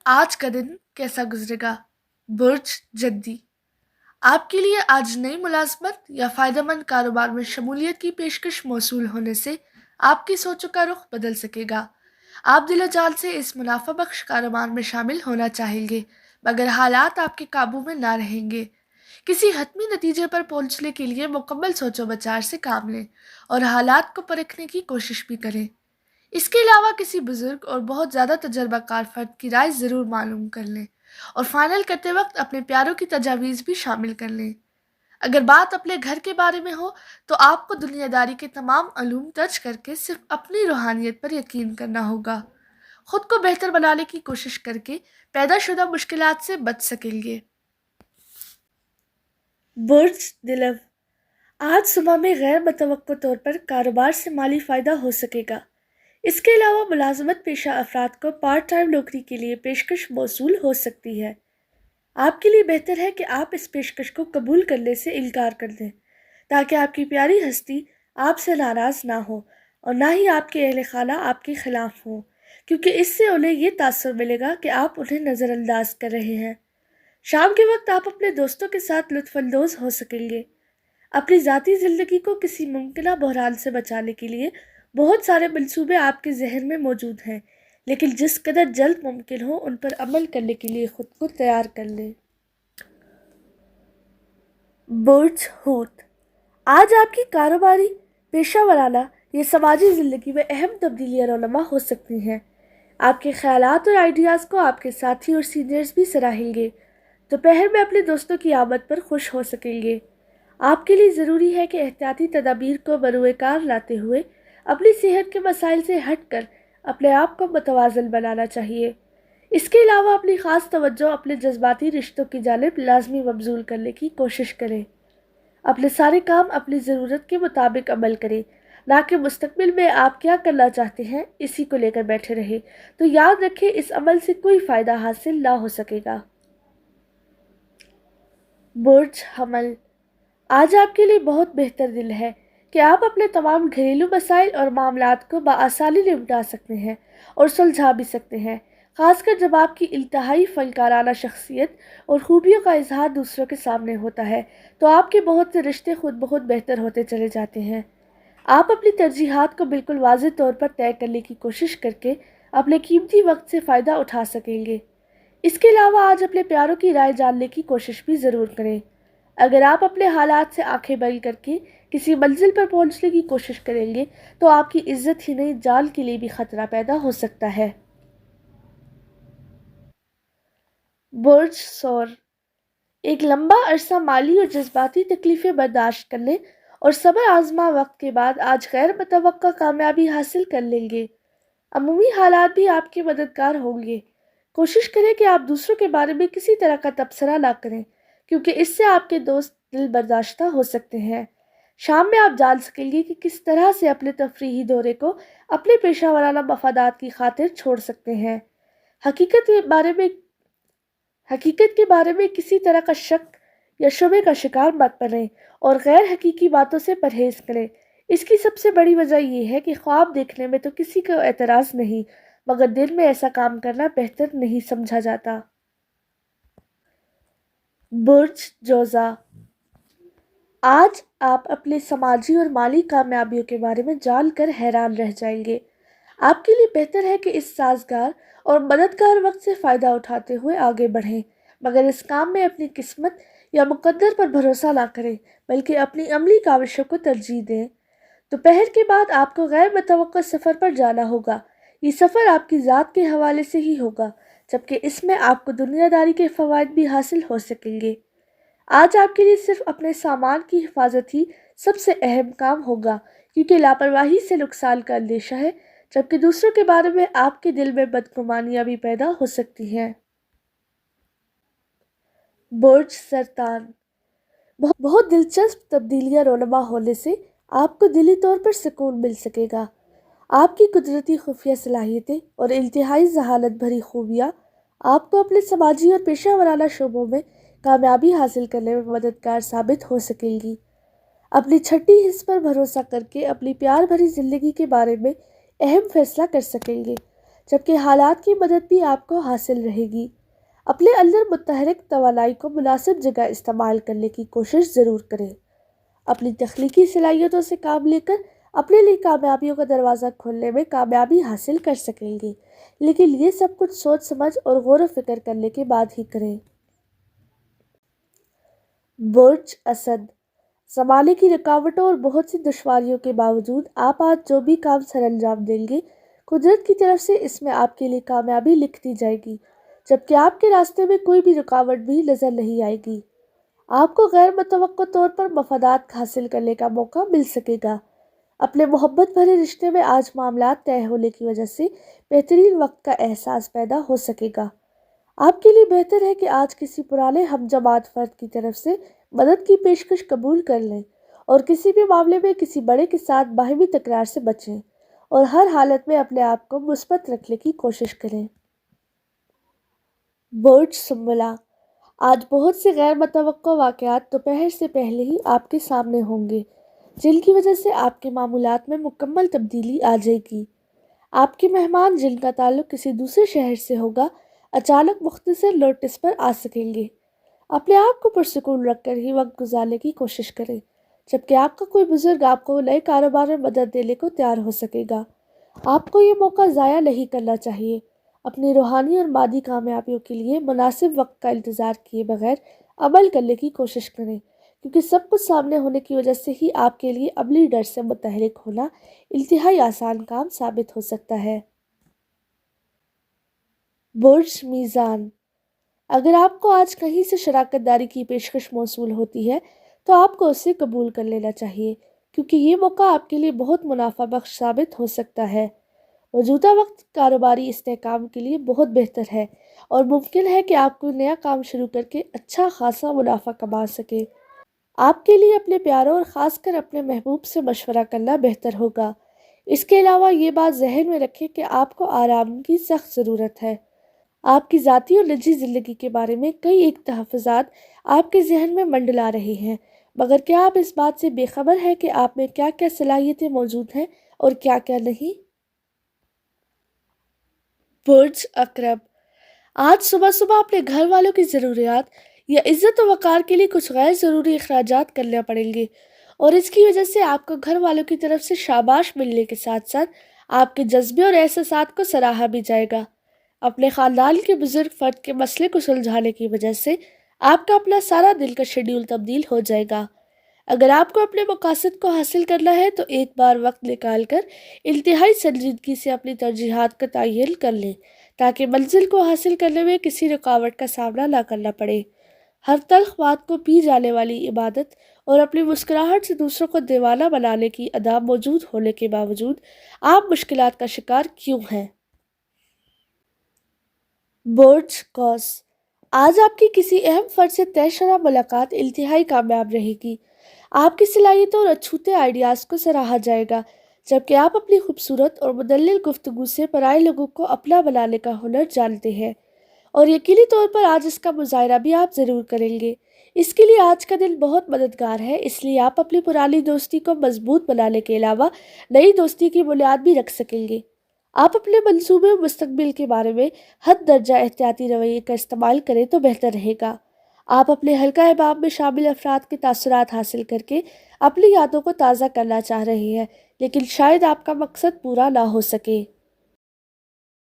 आज का दिन कैसा गुजरेगा? बुर्ज जद्दी। आपके लिए आज नई मुलाजमत या फायदेमंद कारोबार में शमूलियत की पेशकश मौसूल होने से आपकी सोचों का रुख बदल सकेगा। आप दिलो जान से इस मुनाफा बख्श कारोबार में शामिल होना चाहेंगे, मगर हालात आपके काबू में ना रहेंगे। किसी हतमी नतीजे पर पहुंचने के लिए मुकम्मल सोचो बचार से काम लें और हालात को परखने की कोशिश भी करें। इसके अलावा किसी बुजुर्ग और बहुत ज़्यादा तजर्बाकार फर्द की राय ज़रूर मालूम कर लें और फाइनल करते वक्त अपने प्यारों की तजावीज़ भी शामिल कर लें। अगर बात अपने घर के बारे में हो तो आपको दुनियादारी के तमाम अलूम तर्ज करके सिर्फ अपनी रूहानियत पर यकीन करना होगा। खुद को बेहतर बनाने की कोशिश करके पैदाशुदा मुश्किलात से बच सकेंगे। बुर्ज दिलव। आज सुबह में गैर मुतवक्को तौर पर कारोबार से माली फ़ायदा हो सकेगा। इसके अलावा मुलाजमत पेशा अफराद को पार्ट टाइम नौकरी के लिए पेशकश मौसूल हो सकती है। आपके लिए बेहतर है कि आप इस पेशकश को कबूल करने से इनकार कर दें, ताकि आपकी प्यारी हस्ती आपसे नाराज़ ना हो और ना ही आपके अहल खाना आपके खिलाफ हो, क्योंकि इससे उन्हें ये तासुर मिलेगा कि आप उन्हें नज़रअंदाज कर रहे हैं। शाम के वक्त आप अपने दोस्तों के साथ लुत्फ़अंदोज़ हो सकेंगे। अपनी ज़ाती ज़िंदगी को किसी मुमकिन बहरान से बचाने के लिए बहुत सारे मंसूबे आपके जहन में मौजूद हैं, लेकिन जिस कदर जल्द मुमकिन हो उन पर अमल करने के लिए खुद को तैयार कर लें। बुर्ज हूत। आज आपकी कारोबारी, पेशा वराना या समाजी ज़िंदगी में अहम तब्दीलियाँ रौनमा हो सकती हैं। आपके ख्यालात और आइडियाज़ को आपके साथी और सीनियर्स भी सराहेंगे। दोपहर में अपने दोस्तों की आमद पर खुश हो सकेंगे। आपके लिए ज़रूरी है कि एहतियाती तदाबीर को बरूए कार लाते हुए अपनी सेहत के मसाइल से हटकर अपने आप को मुतवाज़न बनाना चाहिए। इसके अलावा अपनी ख़ास तवज्जो अपने जज्बाती रिश्तों की जानिब लाजमी मबजूल करने की कोशिश करें। अपने सारे काम अपनी ज़रूरत के मुताबिक अमल करें, ना कि मुस्तकबिल में आप क्या करना चाहते हैं इसी को लेकर बैठे रहे। तो याद रखें, इस अमल से कोई फ़ायदा हासिल ना हो सकेगा। बुर्ज हमल। आज आपके लिए बहुत बेहतर दिन है कि आप अपने तमाम घरेलू मसाइल और मामलात को बआसानी निपटा सकते हैं और सुलझा भी सकते हैं, ख़ासकर जब आपकी इंतहाई फ़नकाराना शख्सियत और खूबियों का इजहार दूसरों के सामने होता है, तो आपके बहुत से रिश्ते खुद बहुत बेहतर होते चले जाते हैं। आप अपनी तरजीहात को बिल्कुल वाज़ेह तौर पर तय करने की कोशिश करके अपने कीमती वक्त से फ़ायदा उठा सकेंगे। इसके अलावा आज अपने प्यारों की राय जानने की कोशिश भी ज़रूर करें। अगर आप अपने हालात से आंखें बंद करके किसी मंजिल पर पहुंचने की कोशिश करेंगे तो आपकी इज्जत ही नहीं, जान के लिए भी खतरा पैदा हो सकता है। बुर्ज सौर। एक लंबा अरसा माली और जज्बाती तकलीफ़ें बर्दाश्त करने और सब्र आजमा वक्त के बाद आज गैर मुतवक्का कामयाबी हासिल कर लेंगे। अमूमी हालात भी आपके मददगार होंगे। कोशिश करें कि आप दूसरों के बारे में किसी तरह का तबसरा ना करें, क्योंकि इससे आपके दोस्त दिल बर्दाश्त हो सकते हैं। शाम में आप जान सकेंगे कि किस तरह से अपने तफरीही दौरे को अपने पेशा वाराना मफादात की खातिर छोड़ सकते हैं। हकीकत के बारे में हकीकत के बारे में किसी तरह का शक या शुबे का शिकार मत बनें और गैर हकीकी बातों से परहेज करें। इसकी सबसे बड़ी वजह यह है कि ख्वाब देखने में तो किसी को एतराज़ नहीं, मगर दिल में ऐसा काम करना बेहतर नहीं समझा जाता। बुर्ज जोज़ा। आज आप अपने समाजी और माली कामयाबियों के बारे में जानकर हैरान रह जाएंगे। आपके लिए बेहतर है कि इस साजगार और मददगार वक्त से फ़ायदा उठाते हुए आगे बढ़ें, मगर इस काम में अपनी किस्मत या मुकद्दर पर भरोसा ना करें, बल्कि अपनी अमली काविशों को तरजीह दें। दोपहर के बाद आपको गैर मुतवक्का सफ़र पर जाना होगा। ये सफ़र आपकी ज़ात के हवाले से ही होगा, जबकि इसमें आपको दुनियादारी के फ़वाइद भी हासिल हो सकेंगे। आज आपके लिए सिर्फ अपने सामान की हिफाजत ही सबसे अहम काम होगा, क्योंकि लापरवाही से नुकसान का अंदेशा है, जबकि दूसरों के बारे में आपके दिल में बदगुमानियां भी पैदा हो सकती हैं। बुर्ज सरतान। बहुत दिलचस्प तब्दीलियां रोनमा होने से आपको दिली तौर पर सुकून मिल सकेगा। आपकी कुदरती खुफिया सलाहियतें और इंतहाई जहालत भरी खूबियाँ आपको अपने समाजी और पेशा वराना शोबों में कामयाबी हासिल करने में मददगार साबित हो सकेंगी। अपनी छठी हिस्स पर भरोसा करके अपनी प्यार भरी ज़िंदगी के बारे में अहम फैसला कर सकेंगे, جبکہ حالات کی مدد بھی آپ کو حاصل رہے گی۔ اپنے اندر متحرک توانائی کو مناسب جگہ استعمال کرنے کی کوشش ضرور کریں۔ اپنی تخلیقی صلاحیتوں سے کام لے کر اپنے لیے کامیابیوں کا دروازہ کھولنے میں کامیابی حاصل کر سکیں گے، لیکن یہ سب کچھ سوچ سمجھ اور غور و فکر کرنے کے بعد ہی کریں۔ برج اسد، زمانے کی رکاوٹوں اور بہت سی دشواریوں کے باوجود آپ آج جو بھی کام سر انجام دیں گے، قدرت کی طرف سے اس میں آپ کے لیے کامیابی لکھتی جائے گی، جبکہ آپ کے راستے میں کوئی بھی رکاوٹ بھی نظر نہیں آئے گی۔ آپ کو غیر متوقع طور پر مفادات حاصل کرنے کا موقع مل سکے گا۔ اپنے محبت بھرے رشتے میں آج معاملات طے ہونے کی وجہ سے بہترین وقت کا احساس پیدا ہو سکے گا۔ آپ کے لیے بہتر ہے کہ آج کسی پرانے ہم جماعت فرد کی طرف سے مدد کی پیشکش قبول کر لیں اور کسی بھی معاملے میں کسی بڑے کے ساتھ باہمی تکرار سے بچیں اور ہر حالت میں اپنے آپ کو مثبت رکھنے کی کوشش کریں۔ برج سنبلہ، آج بہت سے غیر متوقع واقعات دوپہر سے پہلے ہی آپ کے سامنے ہوں گے، جن کی وجہ سے آپ کے معمولات میں مکمل تبدیلی آ جائے گی۔ آپ کے مہمان جن کا تعلق کسی دوسرے شہر سے ہوگا، اچانک مختصر نوٹس پر آ سکیں گے۔ اپنے آپ کو پرسکون رکھ کر ہی وقت گزارنے کی کوشش کریں، جبکہ آپ کا کوئی بزرگ آپ کو نئے کاروبار میں مدد دینے کو تیار ہو سکے گا۔ آپ کو یہ موقع ضائع نہیں کرنا چاہیے۔ اپنی روحانی اور مادی کامیابیوں کے لیے مناسب وقت کا انتظار کیے بغیر عمل کرنے کی کوشش کریں، کیونکہ سب کچھ سامنے ہونے کی وجہ سے ہی آپ کے لیے عملی ڈر سے متحرک ہونا انتہائی آسان کام ثابت ہو سکتا ہے۔ برج میزان، اگر آپ کو آج کہیں سے شراکت داری کی پیشکش موصول ہوتی ہے تو آپ کو اسے قبول کر لینا چاہیے، کیونکہ یہ موقع آپ کے لیے بہت منافع بخش ثابت ہو سکتا ہے۔ موجودہ وقت کاروباری استحکام کے لیے بہت بہتر ہے اور ممکن ہے کہ آپ کوئی نیا کام شروع کر کے اچھا خاصا منافع کما سکیں۔ آپ کے لیے اپنے پیاروں اور خاص کر اپنے محبوب سے مشورہ کرنا بہتر ہوگا۔ اس کے علاوہ یہ بات ذہن میں رکھیں کہ آپ کو آرام کی سخت ضرورت ہے۔ آپ کی ذاتی اور نجی زندگی کے بارے میں کئی ایک تحفظات آپ کے ذہن میں منڈلا رہے ہیں، مگر کیا آپ اس بات سے بے خبر ہیں کہ آپ میں کیا کیا صلاحیتیں موجود ہیں اور کیا کیا نہیں؟ برج عقرب، آج صبح صبح اپنے گھر والوں کی ضروریات یا عزت و وقار کے لیے کچھ غیر ضروری اخراجات کرنے پڑیں گے، اور اس کی وجہ سے آپ کو گھر والوں کی طرف سے شاباش ملنے کے ساتھ ساتھ آپ کے جذبے اور احساسات کو سراہا بھی جائے گا۔ اپنے خاندان کے بزرگ فرد کے مسئلے کو سلجھانے کی وجہ سے آپ کا اپنا سارا دن کا شیڈول تبدیل ہو جائے گا۔ اگر آپ کو اپنے مقاصد کو حاصل کرنا ہے تو ایک بار وقت نکال کر انتہائی سنجیدگی سے اپنی ترجیحات کا تعین کر لیں، تاکہ منزل کو حاصل کرنے میں کسی رکاوٹ کا سامنا نہ کرنا پڑے۔ ہر تلخ بات کو پی جانے والی عبادت اور اپنی مسکراہٹ سے دوسروں کو دیوانہ بنانے کی ادا موجود ہونے کے باوجود آپ مشکلات کا شکار کیوں ہیں؟ برج قوس، آج آپ کی کسی اہم فرد سے طے شدہ ملاقات انتہائی کامیاب رہے گی۔ آپ کی صلاحیتوں اور اچھوتے آئیڈیاز کو سراہا جائے گا، جبکہ آپ اپنی خوبصورت اور مدلل گفتگو سے پرائے لوگوں کو اپنا بنانے کا ہنر جانتے ہیں، اور یقینی طور پر آج اس کا مظاہرہ بھی آپ ضرور کریں گے۔ اس کے لیے آج کا دن بہت مددگار ہے، اس لیے آپ اپنی پرانی دوستی کو مضبوط بنانے کے علاوہ نئی دوستی کی بنیاد بھی رکھ سکیں گے۔ آپ اپنے منصوبے اور مستقبل کے بارے میں حد درجہ احتیاطی رویے کا استعمال کریں تو بہتر رہے گا۔ آپ اپنے حلقہ احباب میں شامل افراد کے تاثرات حاصل کر کے اپنی یادوں کو تازہ کرنا چاہ رہے ہیں، لیکن شاید آپ کا مقصد پورا نہ ہو سکے۔